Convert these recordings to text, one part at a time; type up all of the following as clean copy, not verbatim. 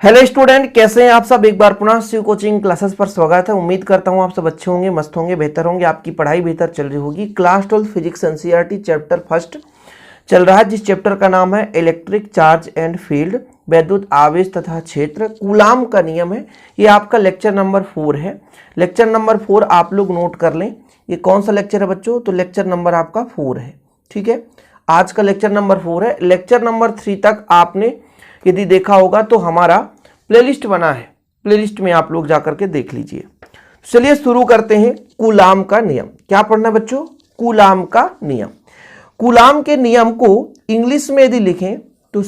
Hello student, कैसे हैं आप सब। एक बार पुनः शिव कोचिंग क्लासेस पर स्वागत है। उम्मीद करता हूं आप सब अच्छे होंगे, मस्त होंगे, बेहतर होंगे, आपकी पढ़ाई बेहतर चल रही होगी। Class 12 physics NCERT chapter first चल रहा है, जिस चैप्टर का नाम है इलेक्ट्रिक चार्ज एंड फील्ड, वैद्युत आवेश तथा क्षेत्र, कूलाम का नियम है। ये आपका लेक्चर नंबर 4 है। लेक्चर नंबर 4 आप लोग नोट कर लें। ये कौन सा लेक्चर है बच्चों? तो लेक्चर नंबर आपका 4 है। ठीक है, आज का लेक्चर नंबर 4 है। लेक्चर नंबर 3 तक आपने यदि देखा होगा तो हमारा प्लेलिस्ट बना है, प्लेलिस्ट में आप लोग जाकर के देख लीजिए। चलिए शुरू करते हैं। कूलाम का नियम क्या पढ़ना है बच्चों? कूलाम का नियम। कूलाम के नियम को इंग्लिश में यदि लिखें तो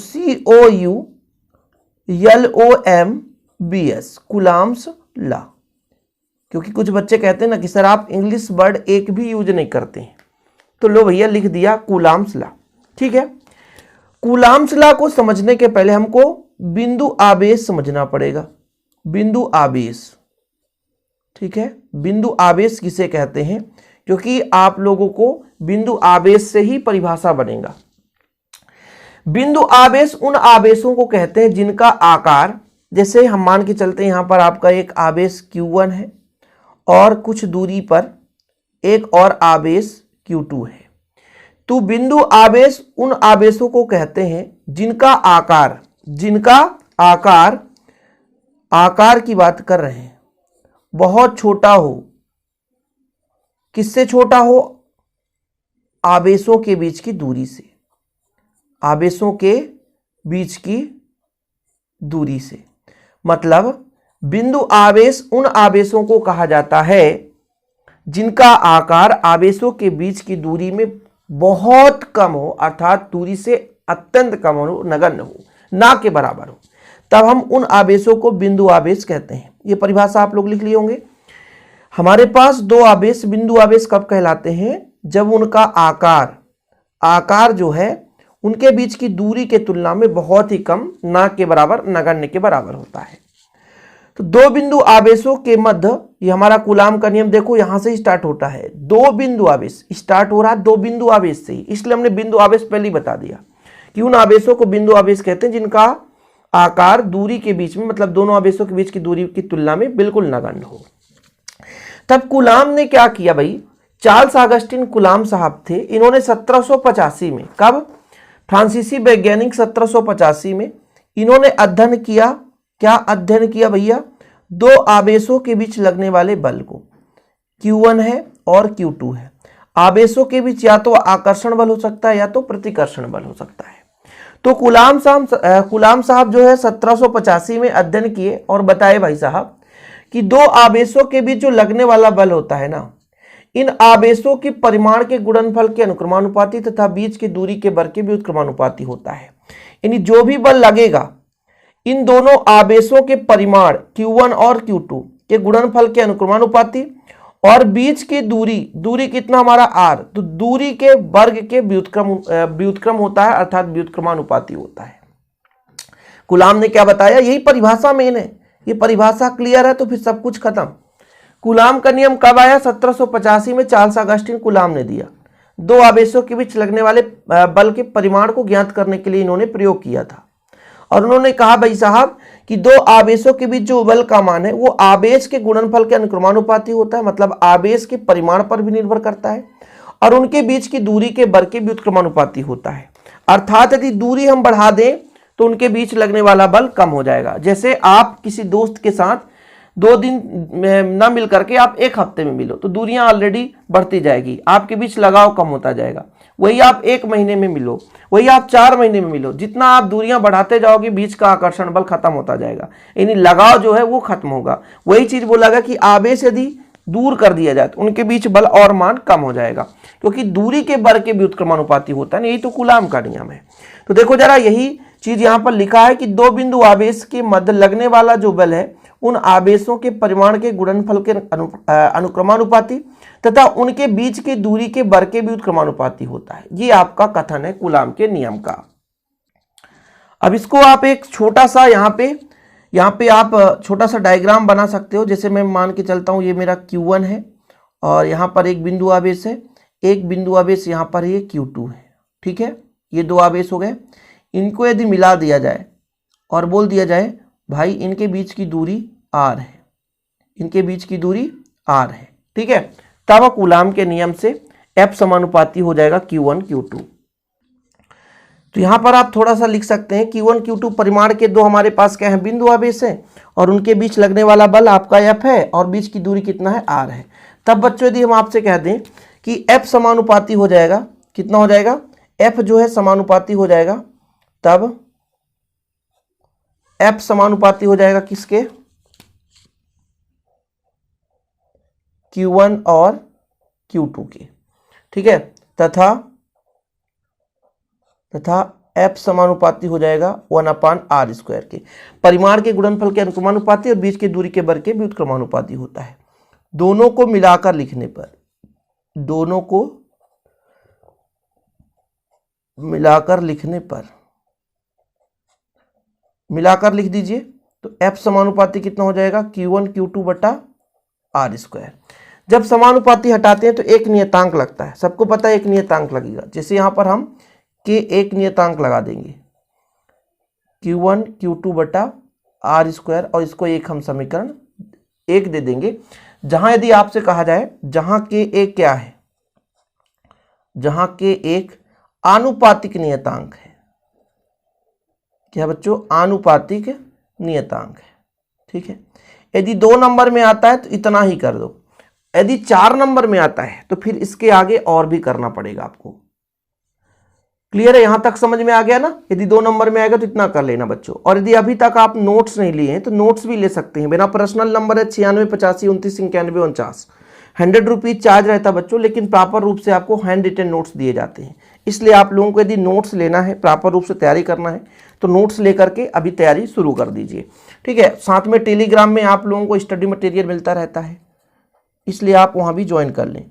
COULOMBS, कूलाम्स लॉ। क्योंकि कुछ बच्चे कहते हैं ना कि सर आप इंग्लिश वर्ड एक भी यूज नहीं करते हैं, तो लो भैया लिख दिया कूलाम्स लॉ। ठीक है, कूलाम्स लॉ को समझने के पहले हमको बिंदु आवेश समझना पड़ेगा। बिंदु आवेश, ठीक है, बिंदु आवेश किसे कहते हैं? क्योंकि आप लोगों को बिंदु आवेश से ही परिभाषा बनेगा। बिंदु आवेश उन आवेशों को कहते हैं जिनका आकार, जैसे हम मान के चलते हैं यहां पर आपका एक आवेश Q1 है और कुछ दूरी पर एक और आवेश Q2 है। तो बिंदु आवेश उन आवेशों को कहते हैं जिनका आकार की बात कर रहे हैं, बहुत छोटा हो। किससे छोटा हो? आवेशों के बीच की दूरी से। आवेशों के बीच की दूरी से मतलब बिंदु आवेश उन आवेशों को कहा जाता है जिनका आकार आवेशों के बीच की दूरी में बहुत कम हो, अर्थात दूरी से अत्यंत कम हो, नगण्य हो, ना के बराबर हो, तब हम उन आवेशों को बिंदु आवेश कहते हैं। ये परिभाषा आप लोग लिख लिए होंगे। हमारे पास दो आवेश बिंदु आवेश कब कहलाते हैं? जब उनका आकार जो है उनके बीच की दूरी के तुलना में बहुत ही कम, ना के बराबर, नगण्य के बराबर होता है। तो दो बिंदु आवेशों के मध्य, ये हमारा कूलाम का नियम देखो यहां से स्टार्ट होता है। दो बिंदु आवेश स्टार्ट हो रहा है दो बिंदु आवेश से ही, इसलिए हमने बिंदु आवेश पहले ही बता दिया कि उन आवेशों को बिंदु आवेश कहते हैं जिनका आकार दूरी के बीच में, मतलब दोनों आवेशों के बीच की दूरी की तुलना में बिल्कुल नगण्य हो। तब कूलाम ने क्या किया भाई? चार्ल्स ऑगस्टिन कूलाम साहब थे। इन्होंने 1785 में, कब? फ्रांसीसी वैज्ञानिक 1785 में इन्होंने अध्ययन किया। क्या अध्ययन किया भैया? दो आवेशों के बीच लगने वाले बल को, Q1 है और Q2 है। आवेशों के बीच या तो आकर्षण बल हो सकता है या तो प्रतिकर्षण बल हो सकता है। तो कूलाम साहब जो है 1785 में अध्ययन किए और बताए भाई साहब कि दो आवेशों के बीच जो लगने वाला बल होता है ना, इन आवेशों के परिमाण के गुणनफल के अनुक्रमानुपाती तथा बीच की दूरी के वर्ग के व्युत्क्रमानुपाती होता है। यानी जो भी बल लगेगा इन दोनों आवेशों के परिमाण Q1 और Q2 के गुणनफल के अनुक्रमानुपाती और बीच की दूरी कितना हमारा R, तो दूरी के वर्ग के व्युत्क्रम होता है, अर्थात व्युत्क्रमानुपाती होता है। कूलाम ने क्या बताया? यही परिभाषा मेन है। ये परिभाषा क्लियर है तो फिर सब कुछ खत्म। कूलाम का नियम कब आया? 1785 में चार्ल्स ऑगस्टिन कूलाम ने दिया। दो आवेशों के बीच लगने वाले बल के परिमाण को ज्ञात करने के लिए इन्होंने प्रयोग किया था और उन्होंने कहा भाई साहब कि दो आवेशों के बीच जो बल का मान है वो आवेश के गुणनफल के अनुक्रमानुपाती होता है, मतलब आवेश के परिमाण पर भी निर्भर करता है, और उनके बीच की दूरी के वर्ग के व्युत्क्रमानुपाती होता है। अर्थात यदि दूरी हम बढ़ा दें तो उनके बीच लगने वाला बल कम हो जाएगा। जैसे आप किसी दोस्त के साथ 2 दिन ना मिल करके आप 1 हफ्ते में मिलो तो दूरियां ऑलरेडी बढ़ती जाएगी, आपके बीच लगाव कम होता जाएगा। वही आप 1 महीने में मिलो, वही आप 4 महीने में मिलो, जितना आप दूरियां बढ़ाते जाओगे बीच का आकर्षण बल खत्म होता जाएगा, यानी लगाव जो है वो खत्म होगा। वही चीज बोला गया कि आवेश यदि दूर कर दिया जाए तो उनके बीच बल और मान कम हो जाएगा, क्योंकि दूरी के वर्ग के व्युत्क्रमानुपाती होता है। यही तो कूलाम का नियम है। तो देखो जरा, यही चीज यहां पर लिखा है कि दो बिंदु आवेश के मध्य लगने वाला जो बल है उन आवेशों के परिमाण के गुणनफल के अनुक्रमानुपाती तथा उनके बीच की दूरी के वर्ग के व्युत्क्रमानुपाती होता है। ये आपका कथन है कूलाम के नियम का। अब इसको आप एक छोटा सा यहाँ पे आप छोटा सा डायग्राम बना सकते हो। जैसे मैं मान के चलता हूँ ये मेरा Q1 है और यहाँ पर एक बिंदु आवेश है, एक बिंदु आवेश यहाँ पर ये Q2 है। ठीक है, ये दो आवेश हो गए। इनको यदि मिला दिया जाए और बोल दिया जाए भाई इनके बीच की दूरी r है, इनके बीच की दूरी r है, ठीक है। तब कूलाम के नियम से F समानुपाती हो जाएगा Q1 Q2। तो यहां पर आप थोड़ा सा लिख सकते हैं Q1 Q2 परिमाण के दो हमारे पास क्या है, बिंदु आवेश है, और उनके बीच लगने वाला बल आपका F है और बीच की दूरी कितना है, r है। तब बच्चों यदि हम आपसे कह दें कि F समानुपाती हो जाएगा, कितना हो जाएगा, F जो है समानुपाती हो जाएगा, तब F समानुपाती हो जाएगा किसके, Q1 और Q2 के, ठीक है। तथा F समानुपाती हो जाएगा 1/r² के। परिमाण के गुणनफल के अनुक्रमानुपाती और बीच की दूरी के वर्ग के व्युत्क्रमानुपाती होता है। दोनों को मिलाकर लिखने पर, दोनों को मिलाकर लिखने पर, मिलाकर लिख दीजिए तो F समानुपाती कितना हो जाएगा, Q1 Q2/r²। जब समानुपाती हटाते हैं तो एक नियतांक लगता है, सबको पता है एक नियतांक लगेगा। जैसे यहां पर हम के एक नियतांक लगा देंगे Q1 Q2/r² और इसको एक हम समीकरण एक दे देंगे। जहां यदि आपसे कहा जाए, जहां के एक क्या है, जहां के एक आनुपातिक नियतांक है, क्या बच्चों, आनुपातिक नियतांक है, ठीक है। यदि 2 नंबर में आता है तो इतना ही कर दो, यदि 4 नंबर में आता है तो फिर इसके आगे और भी करना पड़ेगा आपको। क्लियर है, यहां तक समझ में आ गया ना। यदि 2 नंबर में आएगा तो इतना कर लेना बच्चों। और यदि अभी तक आप नोट्स नहीं लिए हैं तो नोट्स भी ले सकते हैं। मेरा पर्सनल नंबर है 96 85 29 91 49। 100 रुपीज चार्ज रहता बच्चों, लेकिन प्रॉपर रूप से आपको हैंड रिटन नोट्स दिए जाते हैं। इसलिए आप लोगों को यदि नोट्स लेना है, प्रॉपर रूप से तैयारी करना है, तो नोट्स लेकर के अभी तैयारी शुरू कर दीजिए, ठीक है। साथ में टेलीग्राम में आप लोगों को स्टडी मटेरियल मिलता रहता है, इसलिए आप वहां भी ज्वाइन कर लें।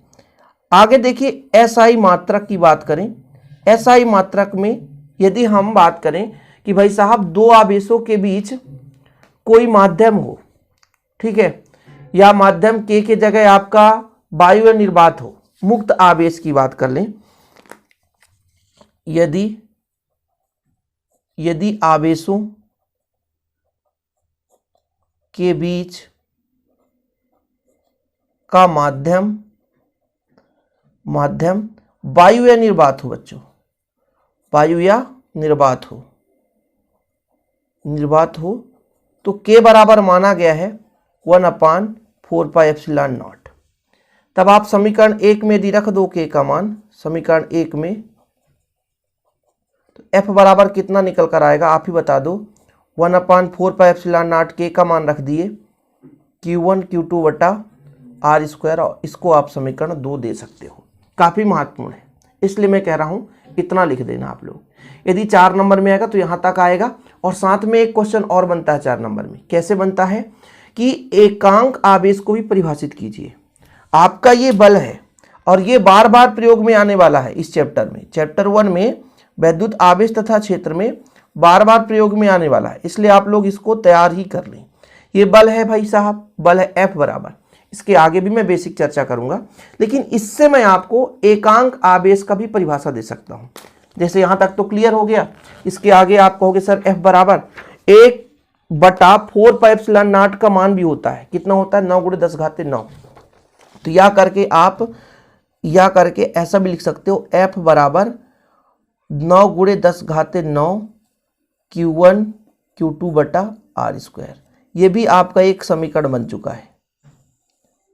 आगे देखिए, एसआई मात्रक की बात करें। एसआई मात्रक में यदि हम बात करें कि भाई साहब 2 आवेशों के बीच कोई माध्यम हो, ठीक है, या माध्यम के जगह आपका वायु निर्वात हो, मुक्त आवेश की बात कर लें। यदि आवेशों के बीच का माध्यम वायु या निर्वात हो बच्चों, वायु या निर्वात हो तो के बराबर माना गया है 1/4πε0। तब आप समीकरण 1 में यदि रख दो के का मान, समीकरण 1 में, तो F बराबर कितना निकल कर आएगा आप ही बता दो। 1/4πε0 के का मान रख दिए Q1 Q2/r², और इसको आप समीकरण 2 दे सकते हो। काफी महत्वपूर्ण है, इसलिए मैं कह रहा हूं इतना लिख देना आप लोग। यदि 4 नंबर में आएगा तो यहां तक आएगा। और साथ में एक क्वेश्चन और बनता है 4 नंबर में। कैसे बनता है कि एकांक आवेश को भी परिभाषित कीजिए। आपका ये बल है और ये बार बार प्रयोग में आने वाला है इस चैप्टर में। चैप्टर 1 में वैद्युत आवेश तथा क्षेत्र में बार बार प्रयोग में आने वाला है, इसलिए आप लोग इसको तैयार ही कर लें। ये बल है भाई साहब, बल है F बराबर, इसके आगे भी मैं बेसिक चर्चा करूंगा, लेकिन इससे मैं आपको एकांक आवेश का भी परिभाषा दे सकता हूं। जैसे यहां तक तो क्लियर हो गया। इसके आगे आप कहोगे सर F बराबर 1/4πε0 का मान भी होता है। कितना होता है, 9 × 10⁻9। तो या करके आप ऐसा भी लिख सकते हो, F बराबर 9 × 10⁻9 Q1 Q2/r²। ये भी आपका एक समीकरण बन चुका है,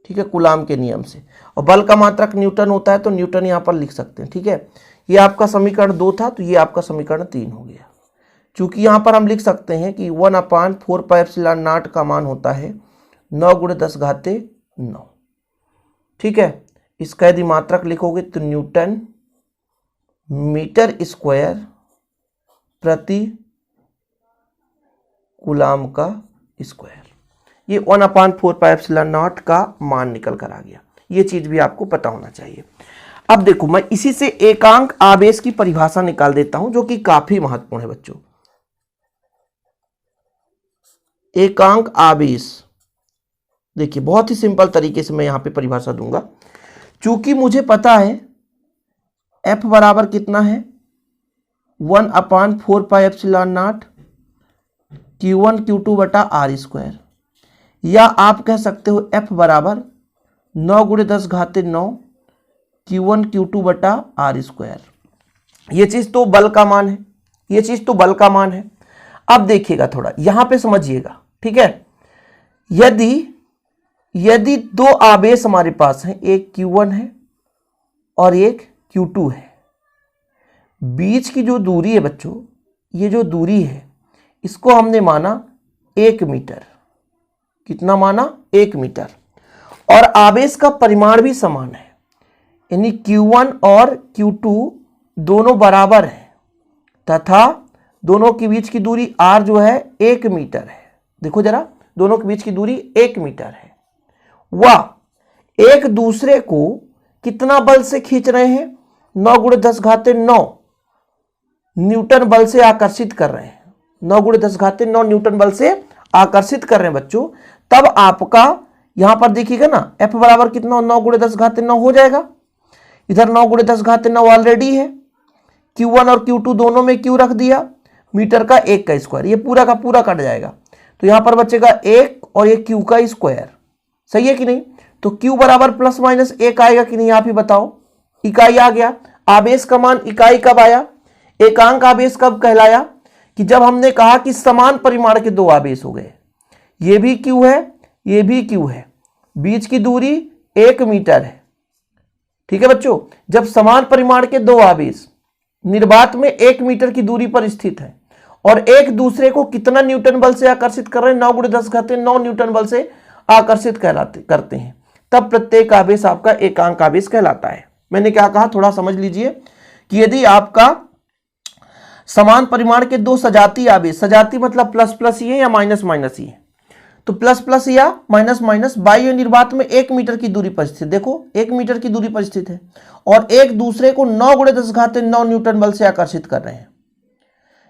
ठीक है, कूलाम के नियम से। और बल का मात्रक न्यूटन होता है तो न्यूटन यहां पर लिख सकते हैं, ठीक है। ये आपका समीकरण 2 था, तो ये आपका समीकरण 3 हो गया। चूंकि यहां पर हम लिख सकते हैं कि 1/4πε0 का मान होता है 9 × 10⁻9, ठीक है। इसका यदि मात्रक लिखोगे तो न्यूटन मीटर स्क्वायर प्रति कूलाम का स्क्वायर। ये 1/4πε0 का मान निकल कर आ गया। ये चीज भी आपको पता होना चाहिए। अब देखो, मैं इसी से एकांक आवेश की परिभाषा निकाल देता हूं, जो कि काफी महत्वपूर्ण है बच्चों। एकांक आवेश, देखिए बहुत ही सिंपल तरीके से मैं यहां पे परिभाषा दूंगा। चूंकि मुझे पता है F बराबर कितना है, 1/4πε0 Q1 Q2 बटा आर स्क्वायर, या आप कह सकते हो F बराबर 9 गुणे 10 घाते 9 Q1 Q2 बटा आर स्क्वायर। ये चीज तो बल का मान है, ये चीज तो बल का मान है। अब देखिएगा थोड़ा यहां पे समझिएगा, ठीक है। यदि दो आवेश हमारे पास हैं, एक Q1 है और एक Q2 है, बीच की जो दूरी है बच्चों, ये जो दूरी है इसको हमने माना 1 मीटर। कितना माना? 1 मीटर। और आवेश का परिमाण भी समान है, यानी Q1 और Q2 दोनों बराबर हैं तथा दोनों के बीच की दूरी r जो है 1 मीटर है। देखो जरा, दोनों के बीच की दूरी 1 मीटर है। वह एक दूसरे को कितना बल से खींच रहे हैं? 9 गुणे 10 घाते 9 न्यूटन बल से आकर्षित कर रहे हैं। 9 गुणे 10 घाते 9 न्यूटन बल से आकर्षित कर रहे हैं बच्चों। तब आपका यहां पर देखिएगा ना, F बराबर कितना? 9 गुणे 10 घाते 9 हो जाएगा। इधर 9 गुणे 10 घाते 9 ऑलरेडी है। Q1 और Q2 दोनों में Q रख दिया, मीटर का 1 का स्क्वायर, ये पूरा का पूरा कट जाएगा, तो यहां पर बचेगा 1 और ये Q का स्क्वायर। सही है कि नहीं? तो Q बराबर प्लस माइनस 1 आएगा कि नहीं, आप ही बताओ। इकाई आ गया। आवेश का मान इकाई कब आया? एकांक आवेश कब कहलाया? कि जब हमने कहा कि समान परिमाण के दो आवेश हो गए, ये भी Q है, ये भी Q है, बीच की दूरी 1 मीटर है। ठीक है बच्चों, जब समान परिमाण के दो आवेश निर्वात में 1 मीटर की दूरी पर स्थित है और एक दूसरे को कितना न्यूटन बल से आकर्षित कर रहे हैं? 9 गुणे 10 घाते 9 न्यूटन बल से आकर्षित करते हैं, तब प्रत्येक आवेश आपका एकांक आवेश कहलाता है। मैंने क्या कहा, थोड़ा समझ लीजिए कि यदि आपका समान परिमाण के दो सजातीय आवेश, सजातीय मतलब प्लस प्लस ही है या माइनस माइनस ही है, तो प्लस प्लस या माइनस माइनस बाह्य निर्वात में 1 मीटर की दूरी पर स्थित, देखो 1 मीटर की दूरी पर स्थित है और एक दूसरे को 9 गुणे 10 घाते 9 न्यूटन बल से आकर्षित कर रहे हैं।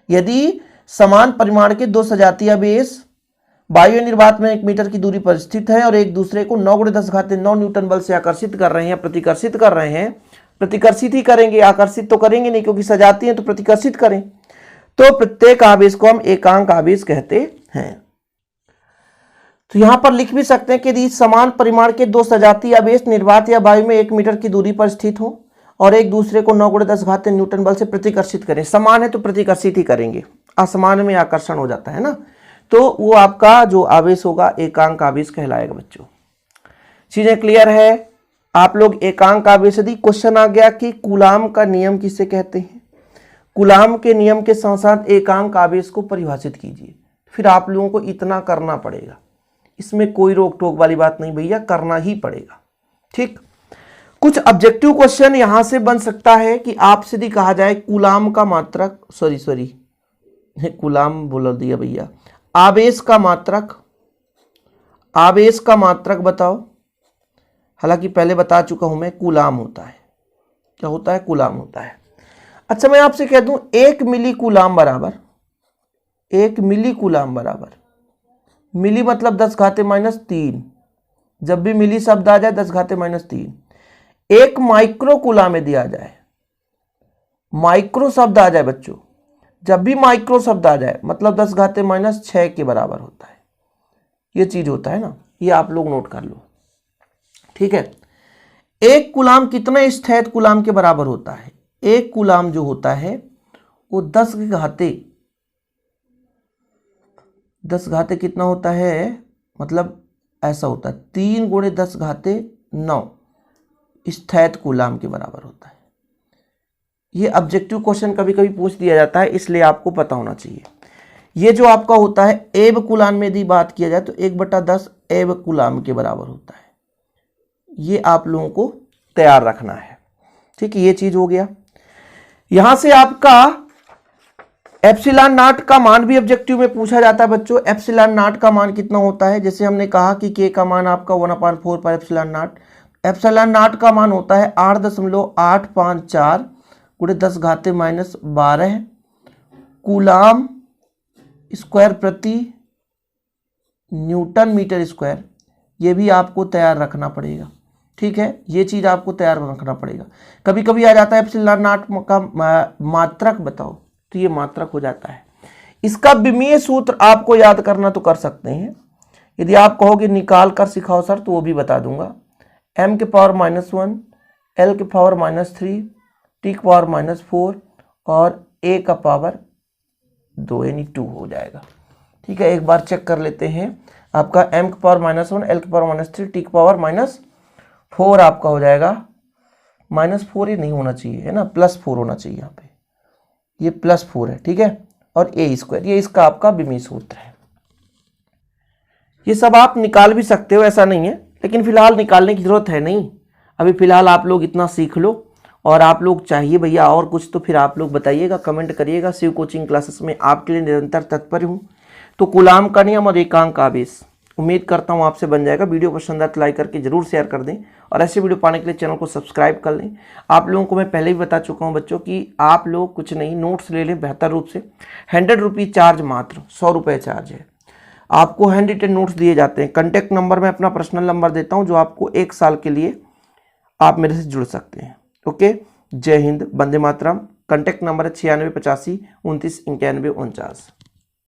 यदि समान परिमाण के दो सजातीय आवेश वायु निर्वात में 1 मीटर की दूरी पर स्थित है और एक दूसरे को 9 गुणे 10 घाते 9 न्यूटन बल से आकर्षित कर रहे हैं, प्रतिकर्षित कर रहे हैं, प्रतिकर्षित ही करेंगे, आकर्षित तो करेंगे नहीं क्योंकि सजाती हैं, तो प्रतिकर्षित करें, तो प्रत्येक आवेश को हम एकांक आवेश कहते हैं। तो यहां पर लिख भी सकते हैं कि यदि समान परिमाण के दो सजातीय आवेश निर्वात या वायु में 1 मीटर की दूरी पर स्थित हो और एक दूसरे को 9 गुणे 10 घाते न्यूटन बल से प्रतिकर्षित करें, समान है तो प्रतिकर्षित ही करेंगे, असमान में आकर्षण हो जाता है ना, तो वो आपका जो आवेश होगा एकांक आवेश कहलाएगा। बच्चों चीजें क्लियर है? आप लोग एकांक आवेश, यदि क्वेश्चन आ गया कि कूलाम का नियम किसे कहते हैं, कूलाम के नियम के साथ साथ एकांक आवेश को परिभाषित कीजिए, फिर आप लोगों को इतना करना पड़ेगा, इसमें कोई रोक टोक वाली बात नहीं भैया, करना ही पड़ेगा। ठीक, कुछ ऑब्जेक्टिव क्वेश्चन यहां से बन सकता है कि आपसे यदि कहा जाए कूलाम का मात्रक, सॉरी कूलाम बोल दिया भैया, आवेश का मात्रक, आवेश का मात्रक बताओ। हालांकि पहले बता चुका हूं मैं, कूलाम होता है, क्या होता है? कूलाम होता है। अच्छा मैं आपसे कह दूं 1 मिली कूलाम बराबर, 1 मिली कूलाम बराबर, मिली मतलब 10 घाते माइनस 3, जब भी मिली शब्द आ जाए 10 घाते माइनस 3। 1 माइक्रो कूलाम में दिया जाए, माइक्रो शब्द आ जाए बच्चों, जब भी माइक्रो शब्द आ जाए मतलब 10 घाते माइनस 6 के बराबर होता है, ये चीज होता है ना, ये आप लोग नोट कर लो। ठीक है, 1 कूलाम कितने स्थैत कूलाम के बराबर होता है? 1 कूलाम जो होता है वो 10 घाते कितना होता है, मतलब ऐसा होता है 3 गुणे 10 घाते 9 स्थैत कूलाम के बराबर होता है। ये ऑब्जेक्टिव क्वेश्चन कभी कभी पूछ दिया जाता है, इसलिए आपको पता होना चाहिए। ये जो आपका होता है एब कूलाम में यदि बात किया जाए तो 1/10 एब कूलाम के बराबर होता है, ये आप लोगों को तैयार रखना है। ठीक है, ये चीज हो गया। यहां से आपका एप्सिलॉन नॉट का मान भी ऑब्जेक्टिव में पूछा जाता है बच्चों। एप्सिलॉन नॉट का मान कितना होता है? जैसे हमने कहा कि के का मान आपका 1/4 पर एप्सिलॉन नॉट, एप्सिलॉन नॉट का मान होता है 8.854 गुणे 10 घाते माइनस 12 कूलाम स्क्वायर प्रति न्यूटन मीटर स्क्वायर। ये भी आपको तैयार रखना पड़ेगा। ठीक है, ये चीज आपको तैयार रखना पड़ेगा। कभी कभी आ जाता है एप्सिलॉन नॉट का मात्रक बताओ, तो ये मात्रक हो जाता है। इसका विमीय सूत्र आपको याद करना तो कर सकते हैं, यदि आप कहोगे निकाल कर सिखाओ सर तो वो भी बता दूंगा। m के पावर -1, l के पावर -3, t के पावर -4 और a का पावर 2 यानी 2 हो जाएगा। ठीक है, एक बार चेक कर लेते हैं। आपका m के पावर -1, l के पावर -3, t के पावर -4 आपका हो जाएगा -4 ही नहीं होना चाहिए, है ना, +4 होना चाहिए यहाँ पे, ये +4 है। ठीक है, और a², ये इसका आपका विमीय सूत्र है। ये सब आप निकाल भी सकते हो, ऐसा नहीं है, लेकिन फिलहाल निकालने की जरूरत है नहीं। अभी फिलहाल आप लोग इतना सीख लो, और आप लोग चाहिए भैया और कुछ तो फिर आप लोग बताइएगा, कमेंट करिएगा। शिव कोचिंग क्लासेस में आपके लिए निरंतर तत्पर हूँ। तो कूलाम का नियम और एकांक आवेश, उम्मीद करता हूँ आपसे बन जाएगा। वीडियो पसंद आए तो लाइक करके जरूर शेयर कर दें, और ऐसे वीडियो पाने के लिए चैनल को सब्सक्राइब कर लें। आप लोगों को मैं पहले भी बता चुका हूँ बच्चों कि आप लोग कुछ नहीं, नोट्स ले लें बेहतर रूप से। 100 रुपये चार्ज, मात्र 100 रुपये चार्ज है। आपको हैंड रिटन नोट्स दिए जाते हैं। कॉन्टैक्ट नंबर मैं अपना पर्सनल नंबर देता हूँ, जो आपको 1 साल के लिए आप मेरे से जुड़ सकते हैं। ओके, जय हिंद, वंदे मातरम। कॉन्टैक्ट नंबर है 96 85 29 91 49।